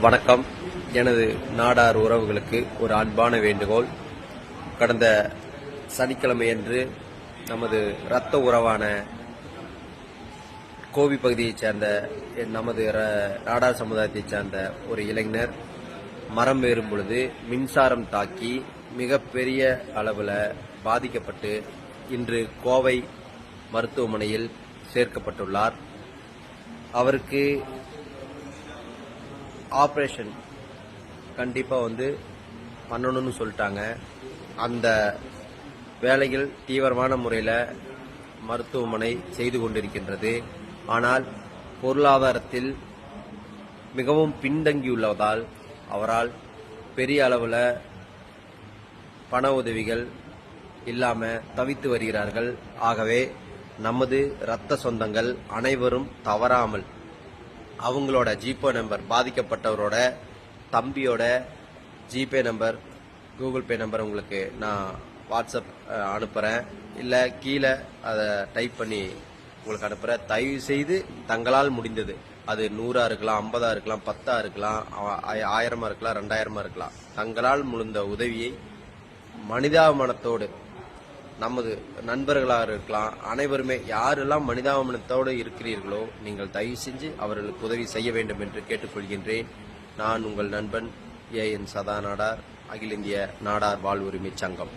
வணக்கம். எனது நாடார் உறவுகளுக்கு ஒரு அன்பான வேண்டுகோள். கடந்த சனிக்கிழமையன்று நமது இரத்த உறவான கோவி பகுதியைச் சேர்ந்த நமது நாடார் சமுதாயத்தைச் சேர்ந்த ஒரு இளைஞர் மரம் ஏறும் பொழுது மின்சாரம் தாக்கி மிகப்பெரிய அளவில் பாதிக்கப்பட்டு இன்று கோவை மருத்துவமனையில் சேர்க்கப்பட்டுள்ளார். அவருக்கு ஆப்ரேஷன் கண்டிப்பாக பண்ணணும்னு சொல்லிட்டாங்க. அந்த வேலைகள் தீவிரமான முறையில் மருத்துவமனை செய்து கொண்டிருக்கின்றது. ஆனால் பொருளாதாரத்தில் மிகவும் பின்தங்கியுள்ளதால் அவரால் பெரிய அளவில் பண உதவிகள் இல்லாமல் தவித்து வருகிறார்கள். ஆகவே நமது இரத்த சொந்தங்கள் அனைவரும் தவறாமல் அவங்களோட ஜிபே நம்பர், பாதிக்கப்பட்டவரோட தம்பியோட GPay number, Google Pay number உங்களுக்கு நான் வாட்ஸ்அப் அனுப்புகிறேன், இல்லை கீழே அதை டைப் பண்ணி உங்களுக்கு அனுப்புகிறேன். தயவு செய்து தங்களால் முடிந்தது, அது 100 இருக்கலாம், 50 இருக்கலாம், 10 இருக்கலாம், 1000 இருக்கலாம், 2000 இருக்கலாம், தங்களால் முடிந்த உதவியை மனிதாபிமானத்தோடு, நமது நண்பர்களாக இருக்கலாம், அனைவருமே யாரெல்லாம் மனிதாபிமானத்தோடு இருக்கிறீர்களோ நீங்கள் தயவு செஞ்சு அவர்களுக்கு உதவி செய்ய வேண்டும் என்று கேட்டுக்கொள்கின்றேன். நான் உங்கள் நண்பன் AN சதா நாடார், அகில இந்திய நாடார் வாழ்வுரிமை சங்கம்.